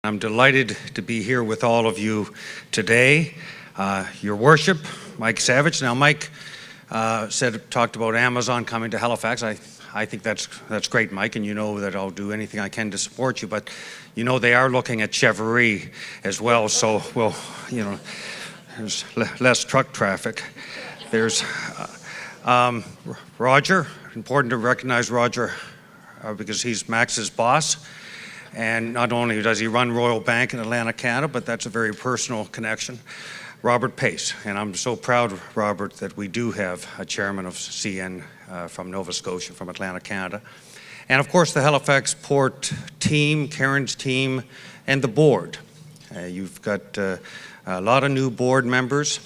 I'm delighted to be here with all of you today. Your Worship, Mike Savage. Now, Mike talked about Amazon coming to Halifax. I think that's great, Mike, and you know that I'll do anything I can to support you. But you know they are looking at Treasury as well, so well, you know, there's less truck traffic. There's Roger. Important to recognize Roger because he's Max's boss. And not only does he run Royal Bank in Atlantic, Canada, but that's a very personal connection. Robert Pace, and I'm so proud, Robert, that we do have a chairman of CN from Nova Scotia, from Atlantic, Canada. And of course the Halifax Port team, Karen's team, and the board. You've got a lot of new board members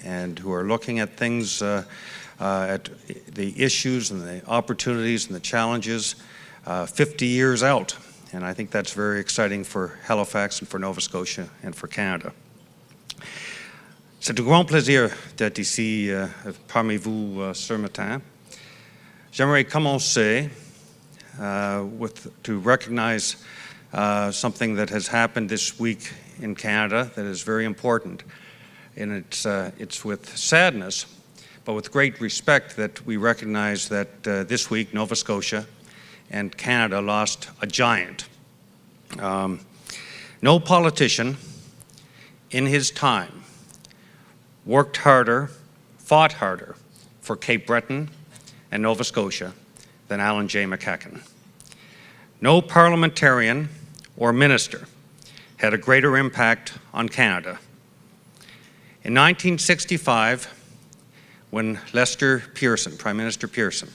and who are looking at things, at the issues and the opportunities and the challenges 50 years out. And I think that's very exciting for Halifax and for Nova Scotia and for Canada. C'est un grand plaisir d'être ici parmi vous ce matin. J'aimerais commencer to recognize something that has happened this week in Canada that is very important. And it's with sadness, but with great respect that we recognize that this week Nova Scotia and Canada lost a giant. No politician in his time worked harder, fought harder for Cape Breton and Nova Scotia than Alan J. McEachern. No parliamentarian or minister had a greater impact on Canada. In 1965, when Lester Pearson, Prime Minister Pearson,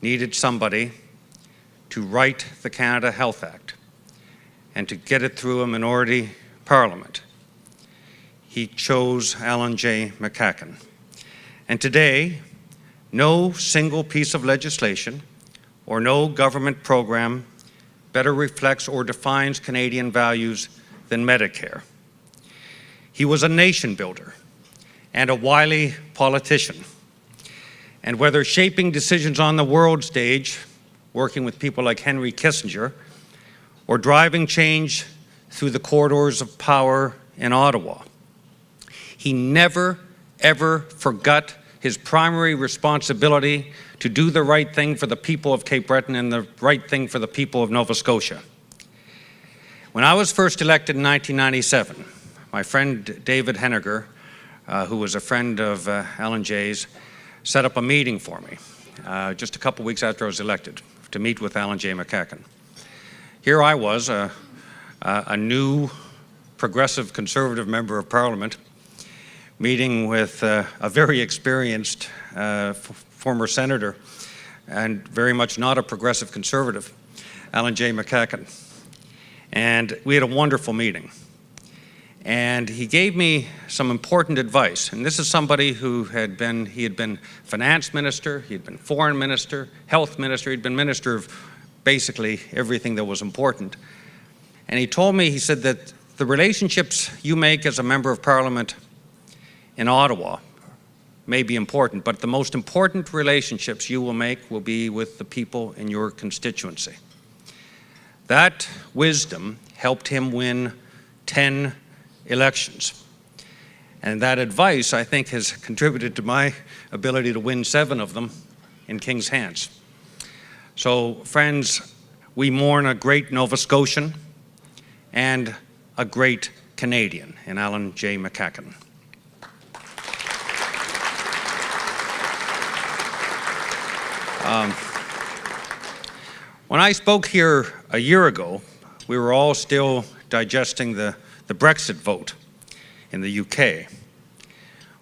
needed somebody to write the Canada Health Act and to get it through a minority parliament, he chose Alan J. McEachern. And today, no single piece of legislation or no government program better reflects or defines Canadian values than Medicare. He was a nation builder and a wily politician. And whether shaping decisions on the world stage, working with people like Henry Kissinger, or driving change through the corridors of power in Ottawa, he never, ever forgot his primary responsibility to do the right thing for the people of Cape Breton and the right thing for the people of Nova Scotia. When I was first elected in 1997, my friend David Henniger, who was a friend of Alan Jay's, set up a meeting for me just a couple weeks after I was elected to meet with Alan J. McEachern. Here I was, a new progressive conservative member of Parliament, meeting with a very experienced former senator and very much not a progressive conservative, Alan J. McEachern. And we had a wonderful meeting. And he gave me some important advice. And this is somebody who had been finance minister, he had been foreign minister, health minister, he'd been minister of basically everything that was important. And he told me, he said that the relationships you make as a member of Parliament in Ottawa may be important, but the most important relationships you will make will be with the people in your constituency. That wisdom helped him win 10 elections. And that advice, I think, has contributed to my ability to win 7 of them in King's hands. So, friends, we mourn a great Nova Scotian and a great Canadian in Alan J. McEachern. When I spoke here a year ago, we were all still digesting the Brexit vote in the UK,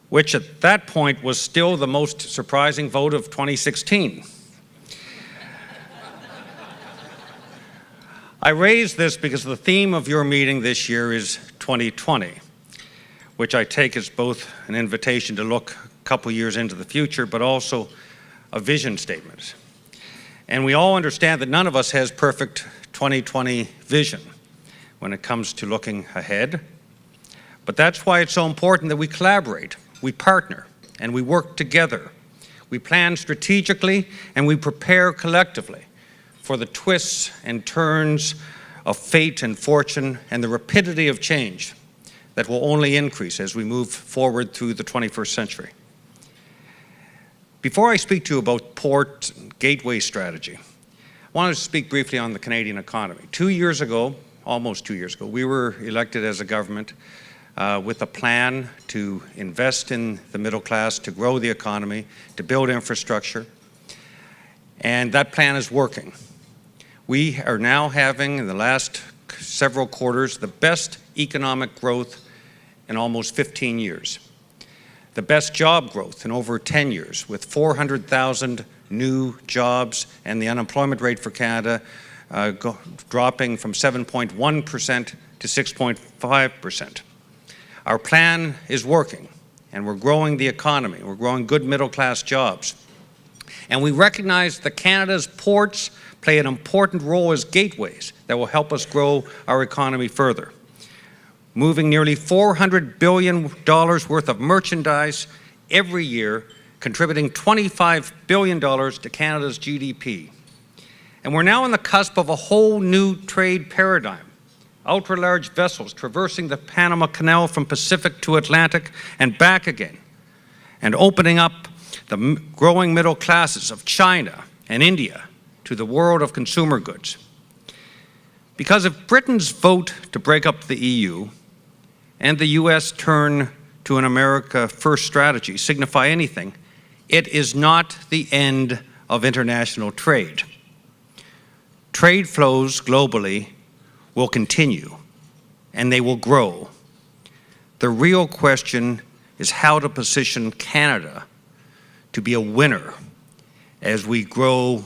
which at that point was still the most surprising vote of 2016. I raise this because the theme of your meeting this year is 2020, which I take as both an invitation to look a couple years into the future, but also a vision statement. And we all understand that none of us has perfect 2020 vision when it comes to looking ahead. But that's why it's so important that we collaborate, we partner, and we work together. We plan strategically and we prepare collectively for the twists and turns of fate and fortune and the rapidity of change that will only increase as we move forward through the 21st century. Before I speak to you about port gateway strategy, I wanted to speak briefly on the Canadian economy. 2 years ago, almost 2 years ago, we were elected as a government with a plan to invest in the middle class, to grow the economy, to build infrastructure, and that plan is working. We are now having, in the last several quarters, the best economic growth in almost 15 years. The best job growth in over 10 years, with 400,000 new jobs and the unemployment rate for Canada dropping from 7.1% to 6.5%. Our plan is working, and we're growing the economy. We're growing good middle-class jobs. And we recognize that Canada's ports play an important role as gateways that will help us grow our economy further, moving nearly $400 billion worth of merchandise every year, contributing $25 billion to Canada's GDP. And we're now on the cusp of a whole new trade paradigm. Ultra-large vessels traversing the Panama Canal from Pacific to Atlantic and back again, and opening up the growing middle classes of China and India to the world of consumer goods. Because if Britain's vote to break up the EU and the US turn to an America First strategy signify anything, it is not the end of international trade. Trade flows globally will continue, and they will grow. The real question is how to position Canada to be a winner as we grow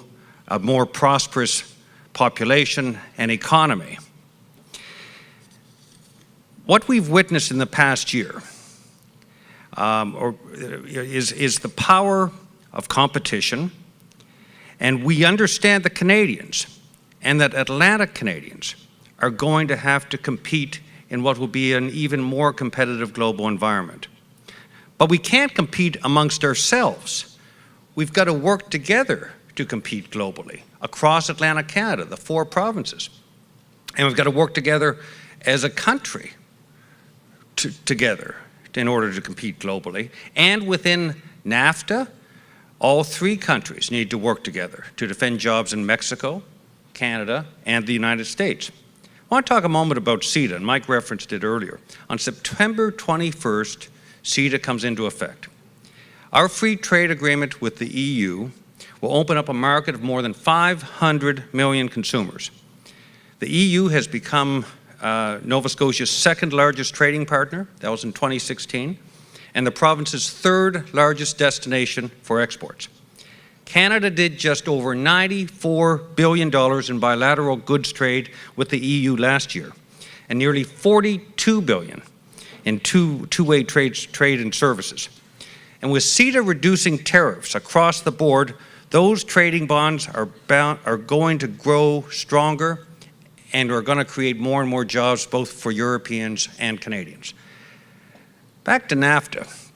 a more prosperous population and economy. What we've witnessed in the past year is the power of competition, and we understand the Canadians and that Atlantic Canadians are going to have to compete in what will be an even more competitive global environment. But we can't compete amongst ourselves. We've got to work together to compete globally across Atlantic Canada, the 4 provinces. And we've got to work together as a country together in order to compete globally. And within NAFTA, all 3 countries need to work together to defend jobs in Mexico, Canada, and the United States. I want to talk a moment about CETA, and Mike referenced it earlier. On September 21st, CETA comes into effect. Our free trade agreement with the EU will open up a market of more than 500 million consumers. The EU has become Nova Scotia's 2nd largest trading partner, that was in 2016, and the province's 3rd largest destination for exports. Canada did just over $94 billion in bilateral goods trade with the EU last year, and nearly $42 billion in two-way trade and services. And with CETA reducing tariffs across the board, those trading bonds are going to grow stronger and are going to create more and more jobs both for Europeans and Canadians. Back to NAFTA.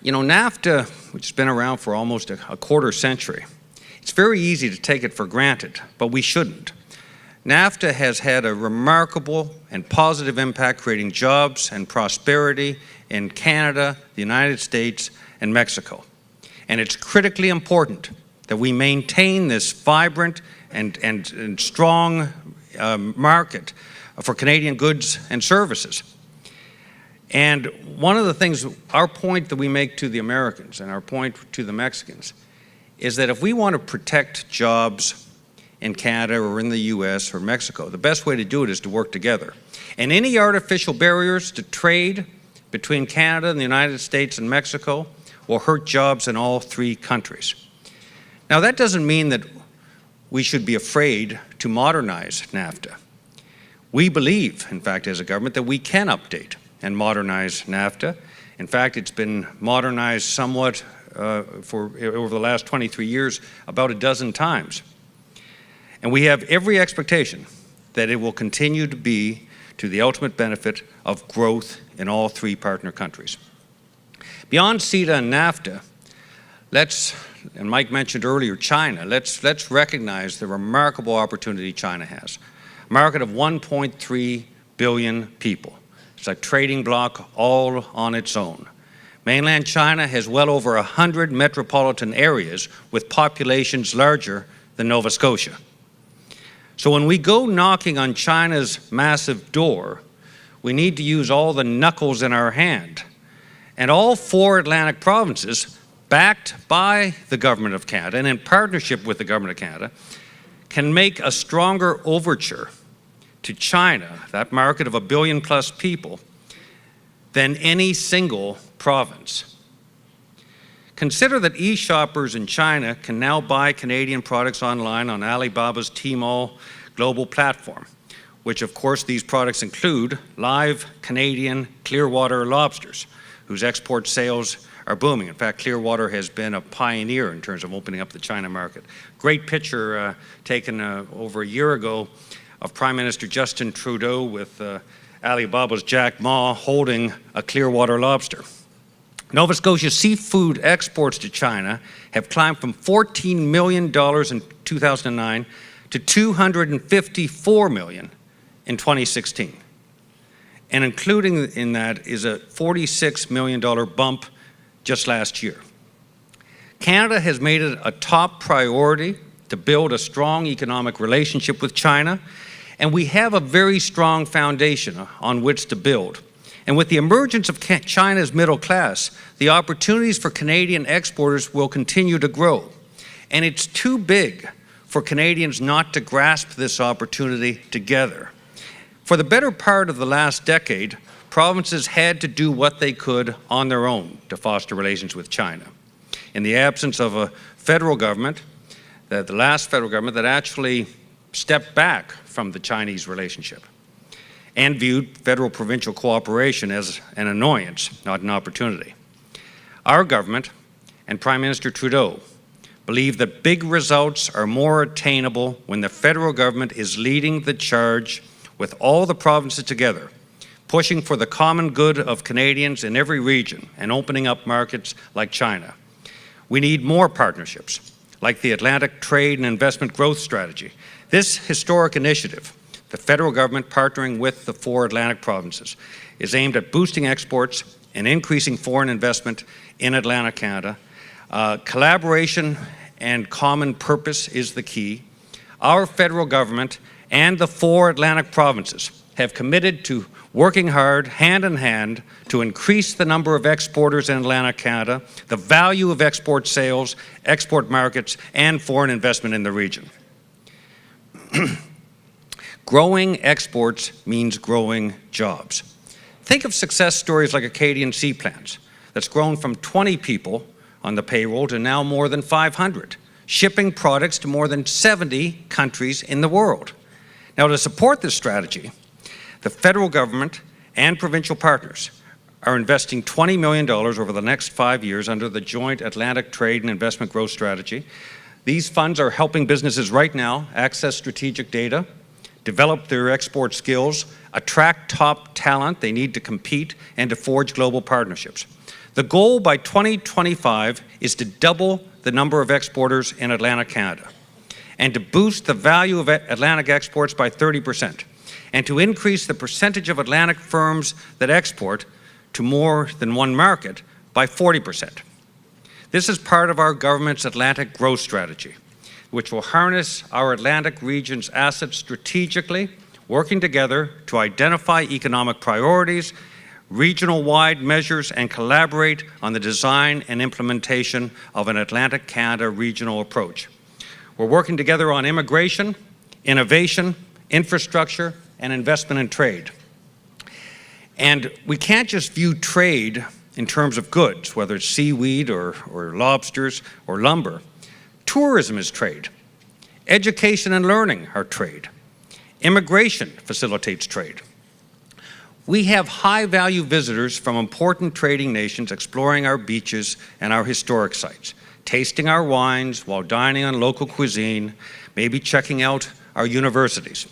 You know, NAFTA, which has been around for almost a quarter century, it's very easy to take it for granted, but we shouldn't. NAFTA has had a remarkable and positive impact creating jobs and prosperity in Canada, the United States, and Mexico. And it's critically important that we maintain this vibrant and strong market for Canadian goods and services. And one of the things, our point that we make to the Americans and our point to the Mexicans is that if we want to protect jobs in Canada or in the US or Mexico, the best way to do it is to work together. And any artificial barriers to trade between Canada and the United States and Mexico will hurt jobs in all 3 countries. Now, that doesn't mean that we should be afraid to modernize NAFTA. We believe, in fact, as a government, that we can update and modernize NAFTA. In fact, it's been modernized somewhat over the last 23 years about a dozen times. And we have every expectation that it will continue to be to the ultimate benefit of growth in all 3 partner countries. Beyond CETA and NAFTA, and Mike mentioned earlier China, let's recognize the remarkable opportunity China has. a market of 1.3 billion people. It's a trading bloc all on its own. Mainland China has well over 100 metropolitan areas with populations larger than Nova Scotia. So when we go knocking on China's massive door, we need to use all the knuckles in our hand. And all 4 Atlantic provinces, backed by the Government of Canada and in partnership with the Government of Canada, can make a stronger overture to China, that market of 1 billion plus people, than any single province. Consider that e-shoppers in China can now buy Canadian products online on Alibaba's Tmall global platform, which of course these products include live Canadian Clearwater lobsters, whose export sales are booming. In fact, Clearwater has been a pioneer in terms of opening up the China market. Great picture taken over a year ago of Prime Minister Justin Trudeau with Alibaba's Jack Ma holding a Clearwater lobster. Nova Scotia's seafood exports to China have climbed from $14 million in 2009 to $254 million in 2016. And including in that is a $46 million bump just last year. Canada has made it a top priority to build a strong economic relationship with China, and we have a very strong foundation on which to build. And with the emergence of China's middle class, the opportunities for Canadian exporters will continue to grow. And it's too big for Canadians not to grasp this opportunity together. For the better part of the last decade, provinces had to do what they could on their own to foster relations with China. In the absence of a federal government, the last federal government that actually stepped back from the Chinese relationship and viewed federal-provincial cooperation as an annoyance, not an opportunity. Our government and Prime Minister Trudeau believe that big results are more attainable when the federal government is leading the charge with all the provinces together, pushing for the common good of Canadians in every region and opening up markets like China. We need more partnerships, like the Atlantic Trade and Investment Growth Strategy. This historic initiative, the federal government partnering with the 4 Atlantic provinces, is aimed at boosting exports and increasing foreign investment in Atlantic Canada. Collaboration and common purpose is the key. Our federal government and the 4 Atlantic provinces have committed to working hard, hand in hand, to increase the number of exporters in Atlantic Canada, the value of export sales, export markets, and foreign investment in the region. Growing exports means growing jobs. Think of success stories like Acadian Seaplans, that's grown from 20 people on the payroll to now more than 500, shipping products to more than 70 countries in the world. Now, to support this strategy, the federal government and provincial partners are investing $20 million over the next 5 years under the joint Atlantic Trade and Investment Growth Strategy. These funds are helping businesses right now access strategic data, develop their export skills, attract top talent they need to compete, and to forge global partnerships. The goal by 2025 is to double the number of exporters in Atlantic Canada and to boost the value of Atlantic exports by 30%. And to increase the percentage of Atlantic firms that export to more than one market by 40%. This is part of our government's Atlantic Growth Strategy, which will harness our Atlantic region's assets strategically, working together to identify economic priorities, regional-wide measures, and collaborate on the design and implementation of an Atlantic Canada regional approach. We're working together on immigration, innovation, infrastructure, and investment in trade. And we can't just view trade in terms of goods, whether it's seaweed or lobsters or lumber. Tourism is trade. Education and learning are trade. Immigration facilitates trade. We have high-value visitors from important trading nations exploring our beaches and our historic sites, tasting our wines while dining on local cuisine, maybe checking out our universities.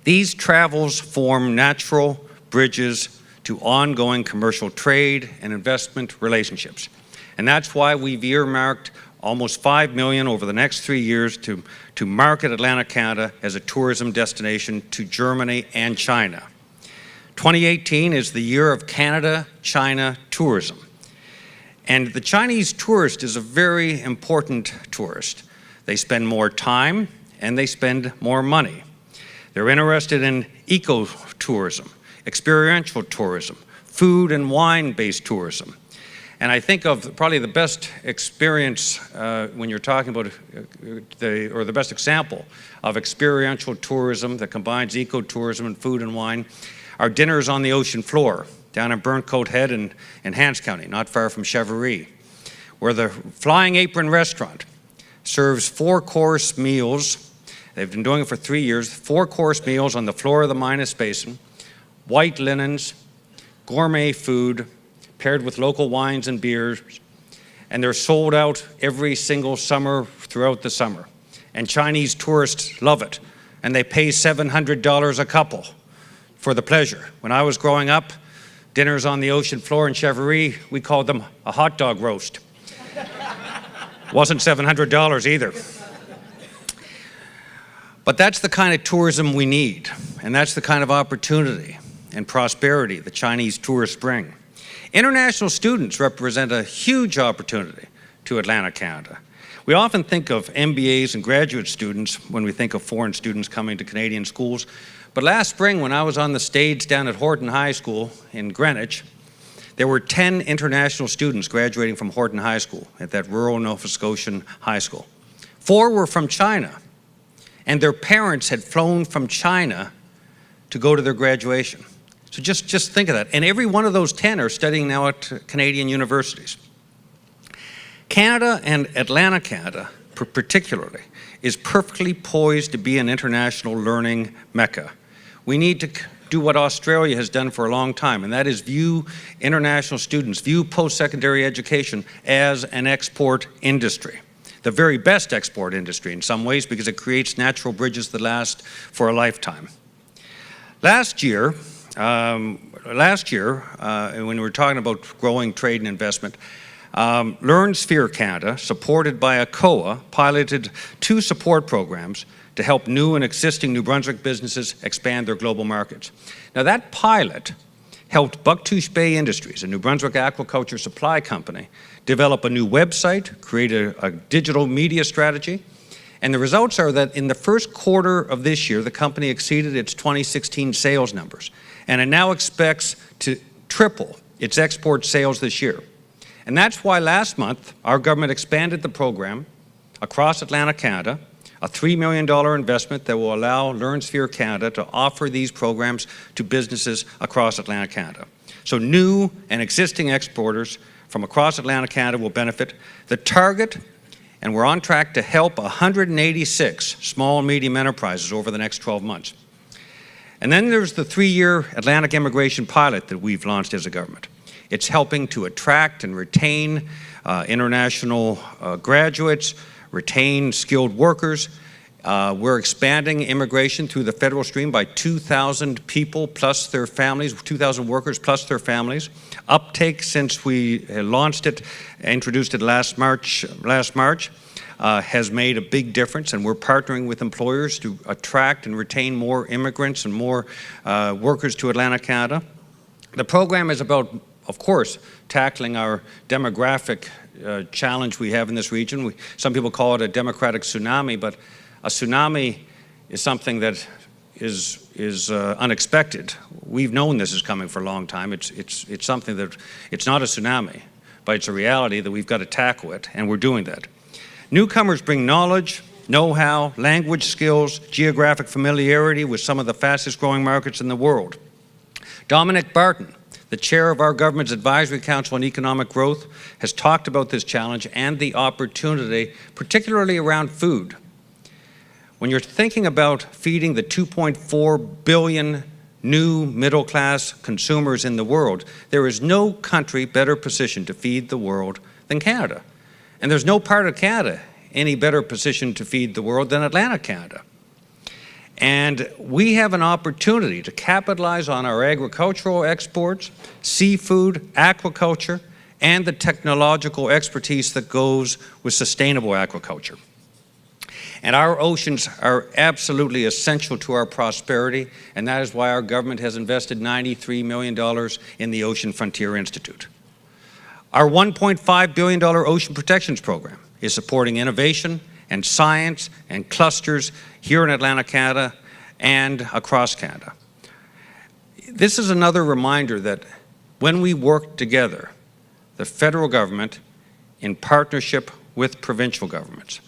These travels form natural bridges to ongoing commercial trade and investment relationships. And that's why we've earmarked almost $5 million over the next 3 years to market Atlantic Canada as a tourism destination to Germany and China. 2018 is the year of Canada-China tourism. And the Chinese tourist is a very important tourist. They spend more time and they spend more money. They're interested in eco-tourism, experiential tourism, food and wine-based tourism. And I think of probably the best experience when you're talking about the best example of experiential tourism that combines eco-tourism and food and wine are dinners on the ocean floor down in Burncoat Head in Hants County, not far from Treasury, where the Flying Apron restaurant serves 4-course meals. They've been doing it for 3 years, 4-course meals on the floor of the Minas Basin, white linens, gourmet food, paired with local wines and beers, and they're sold out every single summer throughout the summer. And Chinese tourists love it, and they pay $700 a couple for the pleasure. When I was growing up, dinners on the ocean floor in Treasury, we called them a hot dog roast. Wasn't $700 either. But that's the kind of tourism we need, and that's the kind of opportunity and prosperity the Chinese tourists bring. International students represent a huge opportunity to Atlantic Canada. We often think of MBAs and graduate students when we think of foreign students coming to Canadian schools. But last spring, when I was on the stage down at Horton High School in Greenwich, there were 10 international students graduating from Horton High School at that rural Nova Scotian high school. 4 were from China, and their parents had flown from China to go to their graduation. So just think of that. And every one of those 10 are studying now at Canadian universities. Canada and Atlantic Canada, particularly, is perfectly poised to be an international learning mecca. We need to do what Australia has done for a long time, and that is view international students, view post-secondary education as an export industry. The very best export industry in some ways, because it creates natural bridges that last for a lifetime. Last year, when we were talking about growing trade and investment, LearnSphere Canada, supported by ACOA, piloted 2 support programs to help new and existing New Brunswick businesses expand their global markets. Now that pilot helped Bucktooth Bay Industries, a New Brunswick aquaculture supply company, develop a new website, create a digital media strategy, and the results are that in the first quarter of this year, the company exceeded its 2016 sales numbers, and it now expects to triple its export sales this year. And that's why last month, our government expanded the program across Atlantic Canada, a $3 million investment that will allow LearnSphere Canada to offer these programs to businesses across Atlantic Canada. So new and existing exporters from across Atlantic Canada will benefit. The target, and we're on track to help 186 small and medium enterprises over the next 12 months. And then there's the 3-year Atlantic immigration pilot that we've launched as a government. It's helping to attract and retain international graduates, retain skilled workers. We're expanding immigration through the federal stream by 2,000 people plus their families, 2,000 workers plus their families. Uptake since we launched it, introduced it last March, has made a big difference, and we're partnering with employers to attract and retain more immigrants and more workers to Atlantic Canada. The program is about, of course, tackling our demographic challenge we have in this region. Some people call it a democratic tsunami, but a tsunami is something that is unexpected. We've known this is coming for a long time. It's something that, it's not a tsunami, but it's a reality that we've got to tackle it, and we're doing that. Newcomers bring knowledge, know-how, language skills, geographic familiarity with some of the fastest growing markets in the world. Dominic Barton, the chair of our government's Advisory Council on Economic Growth, has talked about this challenge and the opportunity, particularly around food. When you're thinking about feeding the 2.4 billion new middle-class consumers in the world, there is no country better positioned to feed the world than Canada. And there's no part of Canada any better positioned to feed the world than Atlantic Canada. And we have an opportunity to capitalize on our agricultural exports, seafood, aquaculture, and the technological expertise that goes with sustainable aquaculture. And our oceans are absolutely essential to our prosperity, and that is why our government has invested $93 million in the Ocean Frontier Institute. Our $1.5 billion Ocean Protections Program is supporting innovation and science and clusters here in Atlantic Canada and across Canada. This is another reminder that when we work together, the federal government in partnership with provincial governments,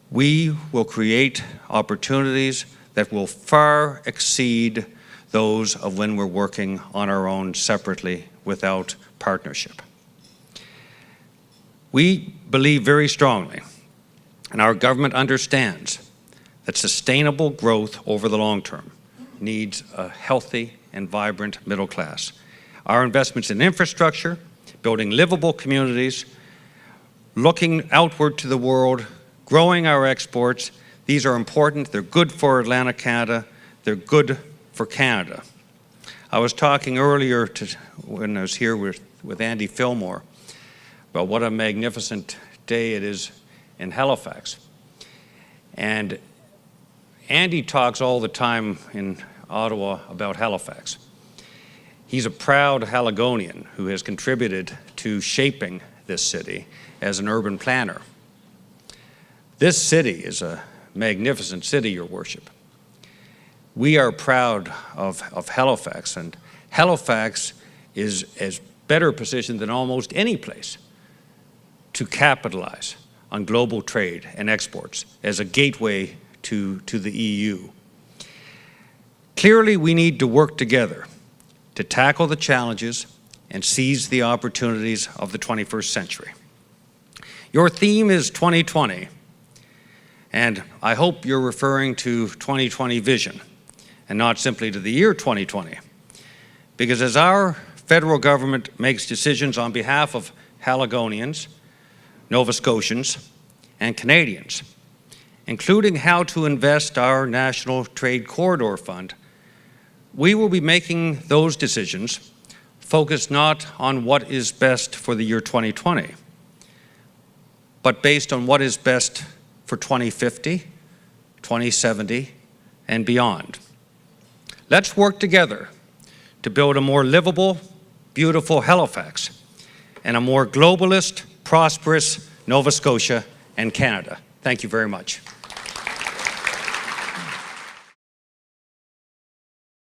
we will create opportunities that will far exceed those of when we're working on our own separately without partnership. We believe very strongly, and our government understands, that sustainable growth over the long term needs a healthy and vibrant middle class. Our investments in infrastructure, building livable communities, looking outward to the world, growing our exports, these are important. They're good for Atlantic Canada. They're good for Canada. I was talking earlier when I was here with Andy Fillmore about what a magnificent day it is in Halifax. And Andy talks all the time in Ottawa about Halifax. He's a proud Haligonian who has contributed to shaping this city as an urban planner. This city is a magnificent city, Your Worship. We are proud of Halifax, and Halifax is as better positioned than almost any place to capitalize on global trade and exports as a gateway to the EU. Clearly, we need to work together to tackle the challenges and seize the opportunities of the 21st century. Your theme is 2020. And I hope you're referring to 2020 vision and not simply to the year 2020. Because as our federal government makes decisions on behalf of Haligonians, Nova Scotians, and Canadians, including how to invest our National Trade Corridor Fund, we will be making those decisions focused not on what is best for the year 2020, but based on what is best for 2050, 2070, and beyond. Let's work together to build a more livable, beautiful Halifax and a more globalist, prosperous Nova Scotia and Canada. Thank you very much.